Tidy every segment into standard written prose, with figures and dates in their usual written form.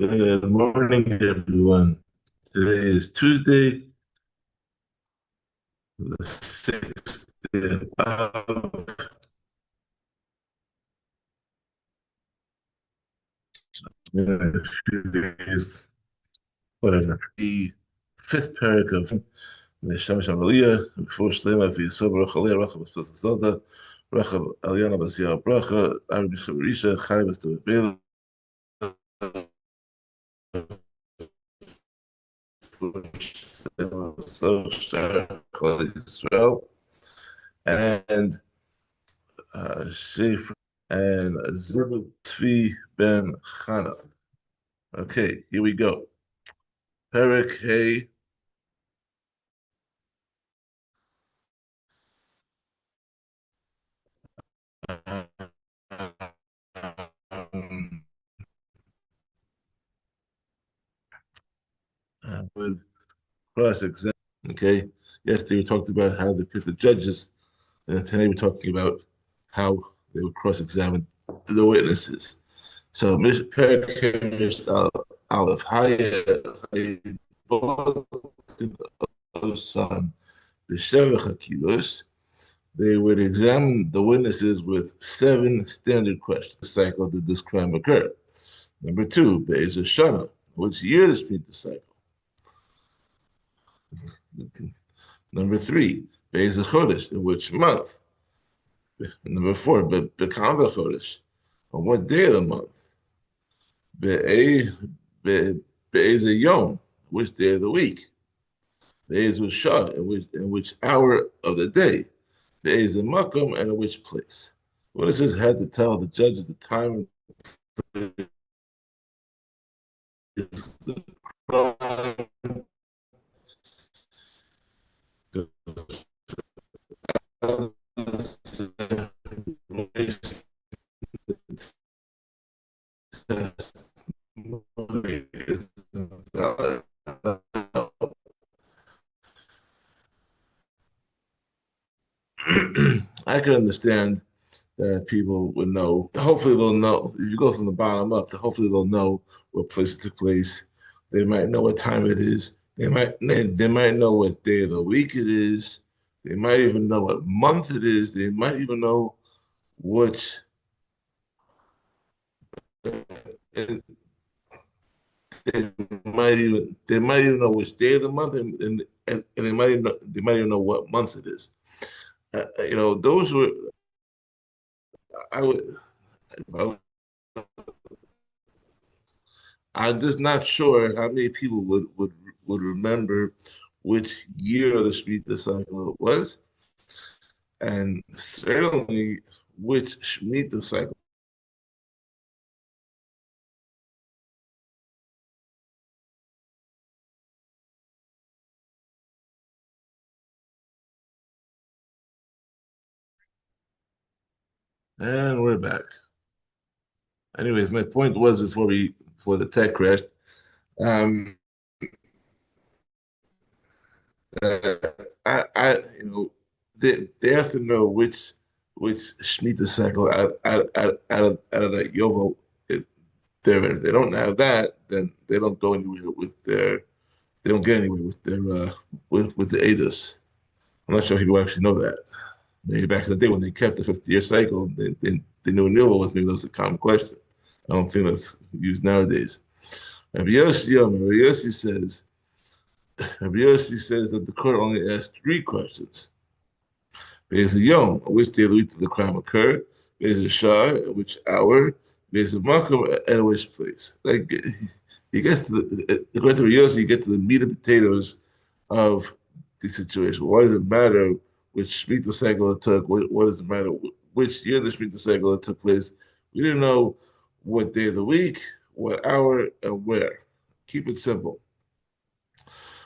Good morning, everyone. Today is Tuesday, the 6th of a few days, whatever. The fifth Perek of Neshama Shamaliya, before Shlema, V'Yisov, Baruch Aliyah, Racha B'Spes Soda, Racha Aliyana B'Siyah Bracha, Ari B'Shem Risha, Chai B'Stem B'Bela, so Shar Israel, and Shef and Zibud Tzvi ben Chana. Okay, here we go. Perek Hey. With cross exam. Okay, yesterday we talked about how they picked the judges, and today we're talking about how they would cross examine the witnesses. So, Perek Hey Aleph Hayah both son B'Shevach HaKilos. They would examine the witnesses with seven standard questions. The cycle did this crime occur? Number two, Be'ez Shana, which year the street the cycle? Number three, Be'ez Chodesh, in which month? Number four, Be'kam Chodesh, on what day of the month? Be'ez Yom, which day of the week? Be'ez Shah, in which hour of the day? Be'ez Makom, and in which place? Witnesses had to tell the judge the time the crime. I can understand that people would know. Hopefully, they'll know. If you go from the bottom up, hopefully they'll know what place it took place. They might know what time it is. They might know what day of the week it is. They might even know what month it is. They might even know which. And they might even know which day of the month, and they might even know what month it is. Those were I would. I would I'm just not sure how many people would remember which year of the Shemitah cycle it was, and certainly which Shemitah cycle. And we're back. Anyways, my point was before the tech crashed. Um, uh, they have to know which Shemitah cycle out of that Yovel they're in. If they don't have that, then they don't go anywhere with their they don't get anywhere with their with the ADUS. I'm not sure people actually know that. Maybe back in the day when they kept the 50-year cycle, they knew what was maybe that was a common question. I don't think that's used nowadays. Rabbi Yossi says that the court only asked three questions. There's a yom, which day of the week did the crime occur? There's a shah, which hour? There's a makom, at which place? Like he gets to according to Rabbi Yossi, you get to the meat and potatoes of the situation. Why does it matter which Shemitah cycle it took? What does it matter which year the Shemitah cycle it took place? We didn't know what day of the week, what hour, and where. Keep it simple.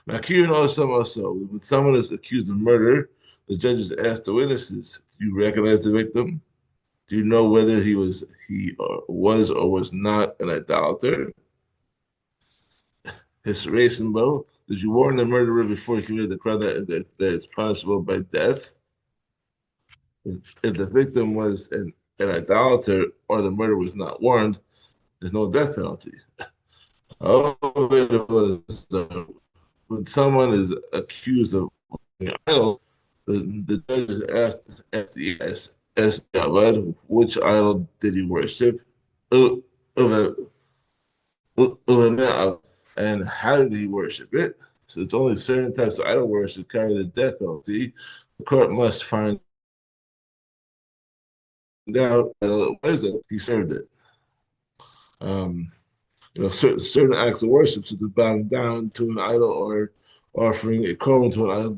Now, Kieran also, when someone is accused of murder, the judges ask the witnesses, "Do you recognize the victim? Do you know whether he was or was not an idolater? His race and bow. Did you warn the murderer before he committed the crime that is punishable by death? If the victim was an idolater or the murderer was not warned, there's no death penalty. Oh, it was when someone is accused of an idol, the judges asked the which idol did he worship? Uh, of and how did he worship it? So it's only certain types of idol worship carry the death penalty. The court must find out what is it? He served it. Um, certain acts of worship, such as bowing down to an idol or offering a korban to an idol,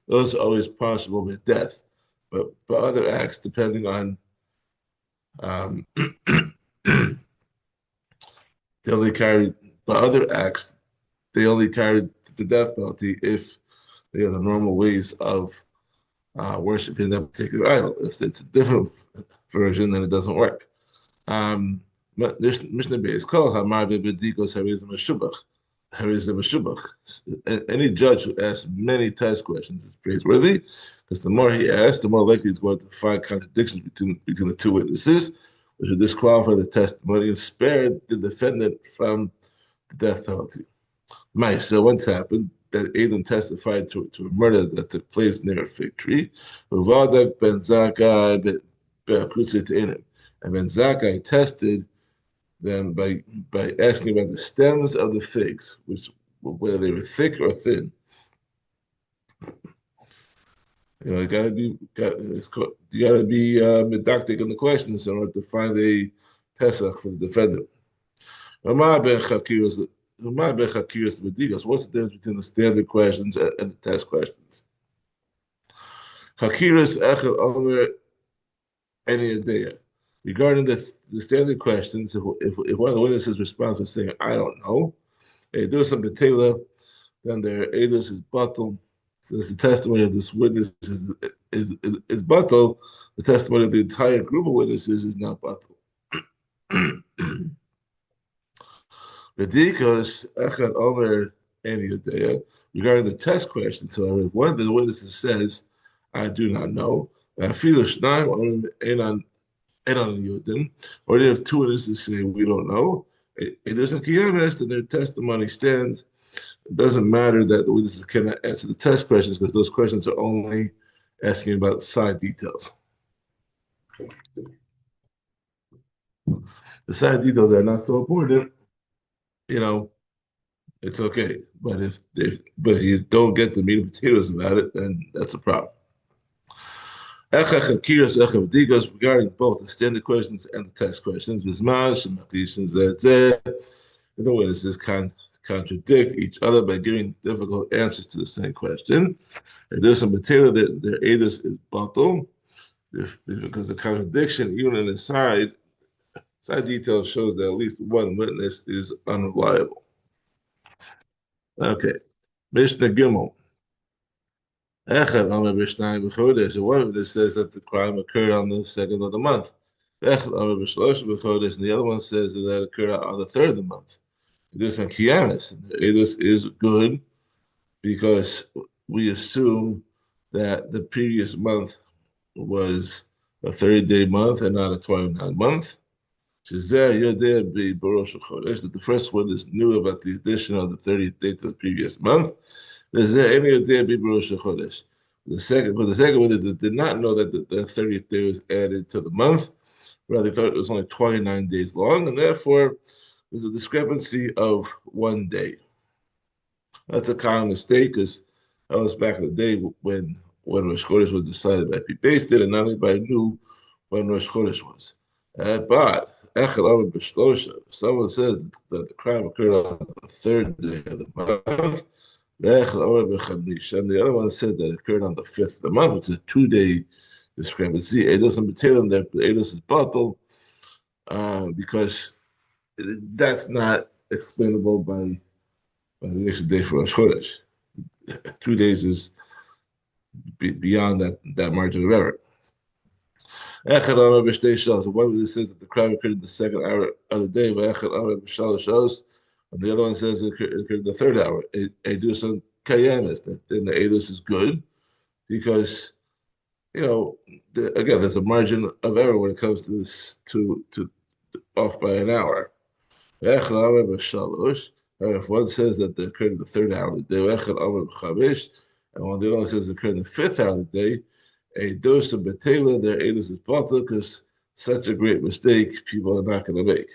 those are always punishable with death. But other acts, depending on um, they only carry, but other acts, they only carry the death penalty if they are the normal ways of worshiping that particular idol. If it's a different version, then it doesn't work. But Mishnah Bay is called Hamar Bebedikos Harizim Meshubach. Harizim Meshubach. Any judge who asks many test questions is praiseworthy because the more he asks, the more likely he's going to find contradictions between the two witnesses, which would disqualify the testimony and spare the defendant from the death penalty. So once happened that Adam testified to a murder that took place near a fig tree. Vadak ben Zakkai and Ben Zakkai tested them by asking about the stems of the figs, which whether they were thick or thin. You gotta be medactic in the questions in order to find a pesach for the defendant. What's the difference between the standard questions and the test questions? Hakiras echad omer any idea. Regarding the standard questions, if one of the witnesses responds with saying, I don't know, they do some patela, then their edus is batal. Since the testimony of this witness is batal, the testimony of the entire group of witnesses is not batal. Because echad omer any idea. Regarding the test questions, however, if one of the witnesses says, I do not know, Yudin, or they have two witnesses say we don't know. It doesn't kiyames that their testimony stands. It doesn't matter that the witnesses cannot answer the test questions because those questions are only asking about side details. The side details are not so important, you know, it's okay. But if you don't get the meat and potatoes about it, then that's a problem. Regarding both the standard questions and the test questions, the witnesses contradict each other by giving difficult answers to the same question. There's some material that their edus is batal because the contradiction, even in the side detail, shows that at least one witness is unreliable. Okay, Mishnah Gimel. Echad Amar B'Shnayim B'Chodesh. One of them says that the crime occurred on the second of the month. Echad Amar B'Shlosh B'Chodesh, and the other one says that it occurred on the third of the month. This on Kiyamis. This is good because we assume that the previous month was a 30-day month and not a 29 month. That the first one is new about the addition of the 30th day to the previous month. The second one is that did not know that the 30th day was added to the month. Rather, they thought it was only 29 days long, and therefore there's a discrepancy of 1 day. That's a common mistake because that was back in the day when Rosh Chodesh was decided by people based it, and not everybody knew when Rosh Chodesh was. But someone says that the crime occurred on the third day of the month. And the other one said that it occurred on the fifth of the month, which is a 2-day discrepancy. It doesn't material that it is batal because that's not explainable by the extra day for Rosh Chodesh. 2 days is beyond that margin of error. So one of them says that the crime occurred in the second hour of the day, and the other one says it occurred in the third hour. Edus on kayamis, then the edus is good because again there's a margin of error when it comes to this to off by an hour. Or if one says that they occurred in the third hour of the day, and one the other one says it occurred in the fifth hour of the day, a dose of betela, their edus is bottle because such a great mistake people are not going to make.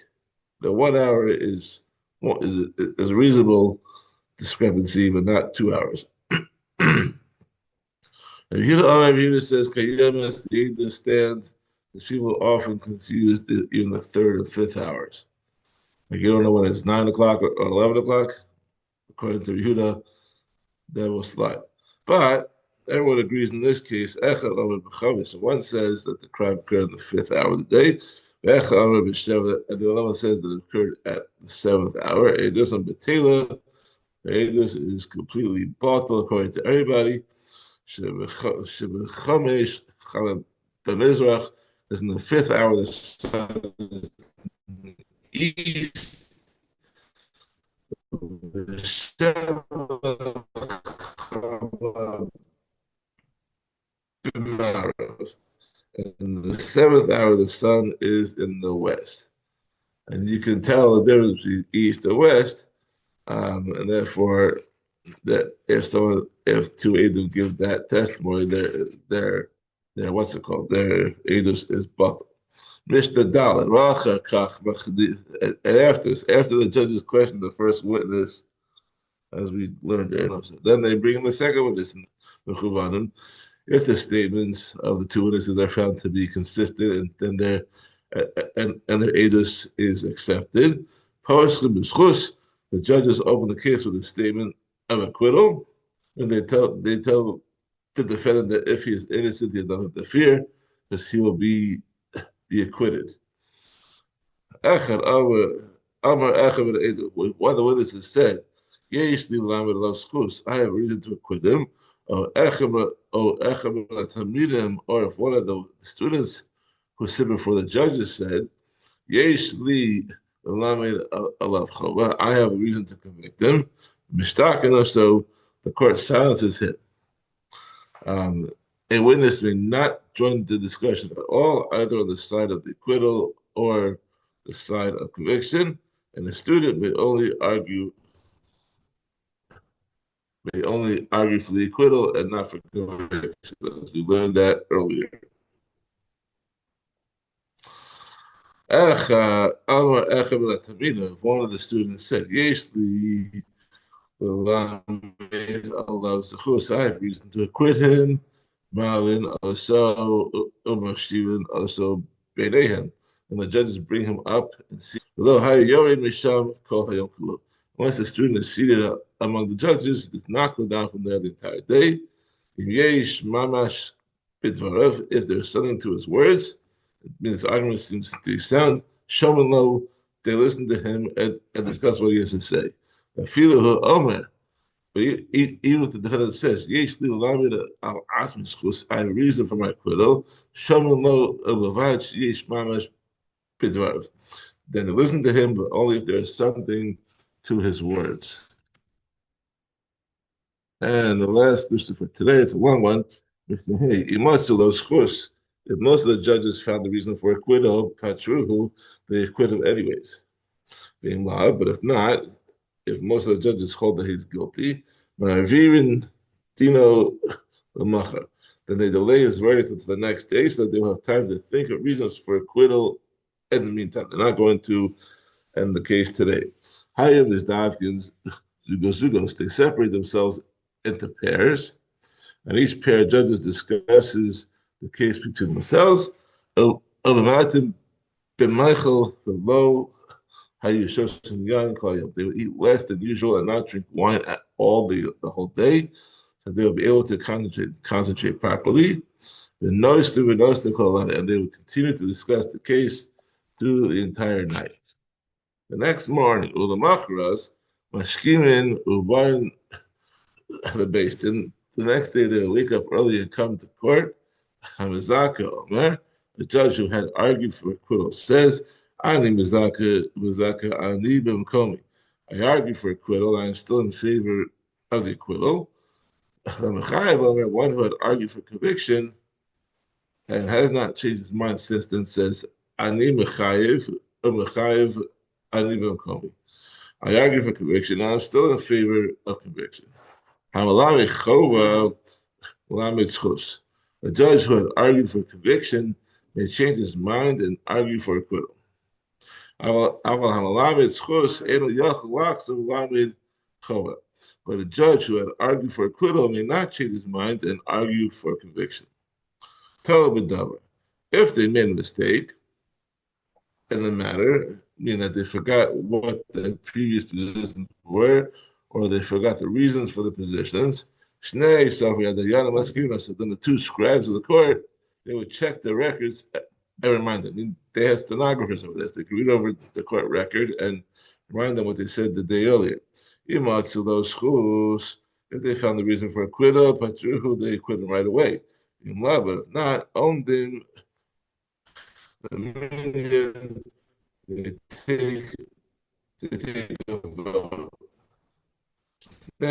The 1 hour is a reasonable discrepancy, but not 2 hours. And Yehuda says, Kayemas, the edus stands, because people often confuse even the third and fifth hours. Like you don't know when it's 9 o'clock or 11 o'clock. According to Yehuda, that will slide. But everyone agrees in this case. So one says that the crime occurred in the fifth hour of the day, and the other one says that it occurred at the seventh hour. Edus on Betela, Edus is completely bottled according to everybody. Shebechamesh Chalem B'Mizrach is in the fifth hour. The sun is east. In the seventh hour, the sun is in the west. And you can tell the difference between east and west. And therefore, that if two Edom give that testimony, their what's it called? Their Edus is batal. Mr. Dalit, and after the judges questioned the first witness, as we learned there, then they bring in the second witness, if the statements of the two witnesses are found to be consistent, and then their edus is accepted, the judges open the case with a statement of acquittal, and they tell the defendant that if he is innocent, he has nothing to fear, because he will be acquitted. Echad Amar Echad, one of the witnesses said, Yesh li lamed alav schus, I have reason to acquit him. Or if one of the students who sit before the judges said, Yesh li lamed alav chova, I have a reason to convict him. Mishtakin, so the court silences him. A witness may not join the discussion at all, either on the side of the acquittal or the side of conviction, and the student may only argue for the acquittal and not for conviction. We learned that earlier. If one of the students said, Yes, I have reason to acquit him. Marlin also Stephen also Benehem. And the judges bring him up and see. Once the student is seated among the judges, it does not go down from there the entire day. If there's something to his words, it means his argument seems to be sound. Showman low, they listen to him and discuss what he has to say. But even if the defendant says, I have a reason for my acquittal, then they listen to him, but only if there is something to his words. And the last question for today, it's a long one. Hey, if most of the judges found the reason for acquittal, patruhu, they acquit him anyways, being loud. But if not, if most of the judges hold that he's guilty, Dino then they delay his verdict until the next day so that they will have time to think of reasons for acquittal in the meantime. They're not going to end the case today. Hayim is Davkins, Zugos. They separate themselves into pairs, and each pair of judges discusses the case between themselves. They will eat less than usual and not drink wine at all the whole day, so they will be able to concentrate properly. And they will continue to discuss the case through the entire night. The next morning, Ulamachras, Mashkimin, Ubayan, the Basin. The next day, they will wake up early and come to court. Hamazaka Omer, the judge who had argued for acquittal, says, Ani Mizaka, Ani Bimkomi. I argue for acquittal. I am still in favor of the acquittal. Mechayev Omer, one who had argued for conviction and has not changed his mind since then, says, Ani Mechayev, I argue for conviction, and I'm still in favor of conviction. A judge who had argued for conviction may change his mind and argue for acquittal. But a judge who had argued for acquittal may not change his mind and argue for conviction. If they made a mistake in the matter, meaning that they forgot what the previous positions were, or they forgot the reasons for the positions, so then the two scribes of the court, they would check the records and remind them. I mean, they had stenographers over this. They could read over the court record and remind them what they said the day earlier. To those schools, if they found the reason for acquittal, they acquit them right away. But if not, owned them, they take a vote. If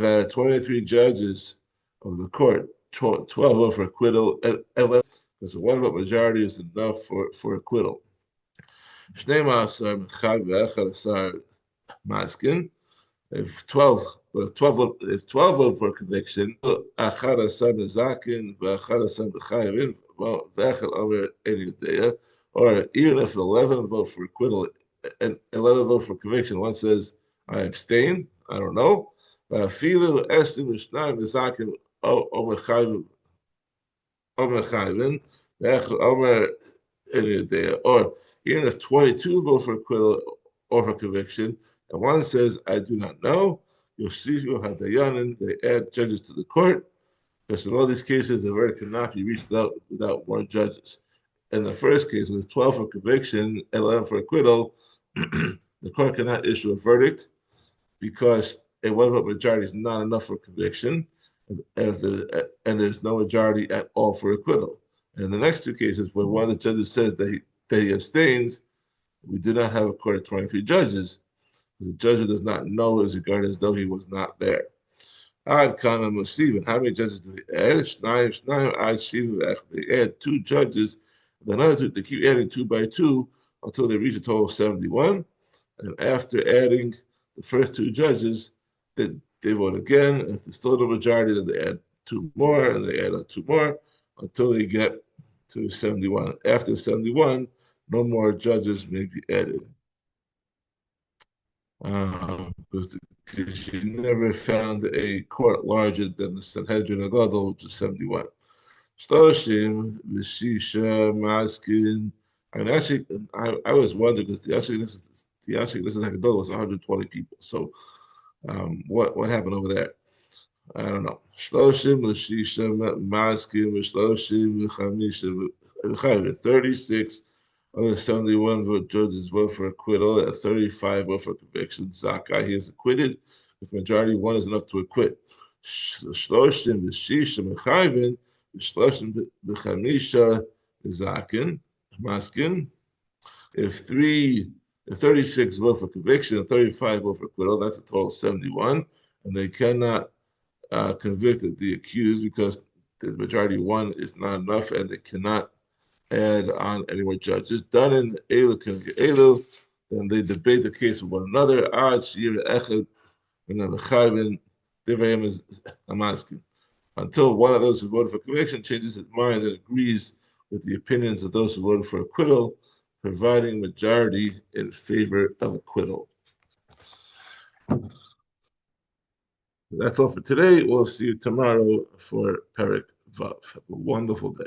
I had 23 judges of the court, 12 vote for acquittal, 11, because a one vote majority is enough for acquittal. If 12, if 12 vote for conviction, well, or even if 11 vote for acquittal and 11 vote for conviction, one says, I abstain, I don't know. Or even if 22 vote for acquittal or for conviction, and one says, I do not know, they add judges to the court, because in all these cases, the verdict cannot be reached without more judges. In the first case, with 12 for conviction and 11 for acquittal, the court cannot issue a verdict because a one vote majority is not enough for conviction, and there's no majority at all for acquittal. And in the next two cases, where one of the judges says that he abstains, we do not have a court of 23 judges. The judge who does not know is regarded as though he was not there. Ad Kana Musibin. How many judges do they add? They add two judges, and another two, they keep adding two by two until they reach a total of 71. And after adding the first two judges, they vote again. If there's still a majority, then they add two more, and they add two more until they get to 71. After 71, no more judges may be added. Because you never found a court larger than the Sanhedrin Agadol, which is 71. Shloshim, Vishisha, Maskin. And actually, I was wondering because the Yashik Agadol was 120 people. So what happened over there? I don't know. Shloshim, Vishisha, Maskin, Shloshim, Chamisha, 36. 71 judges vote for acquittal, and 35 vote for conviction. Zakai, he is acquitted. If majority one is enough to acquit. Shloshim v'shisha mechayvin, v'shloshim v'chamisha zakin, maskin. If 36 vote for conviction and 35 vote for acquittal, that's a total of 71, and they cannot convict the accused because the majority one is not enough, and they cannot add on any more judges. Done in Elu, then they debate the case with one another. Ad shiur echad, and then the Divrayim is Amaskin. Until one of those who voted for conviction changes his mind and agrees with the opinions of those who voted for acquittal, providing majority in favor of acquittal. That's all for today. We'll see you tomorrow for Perek Vav. Have a wonderful day.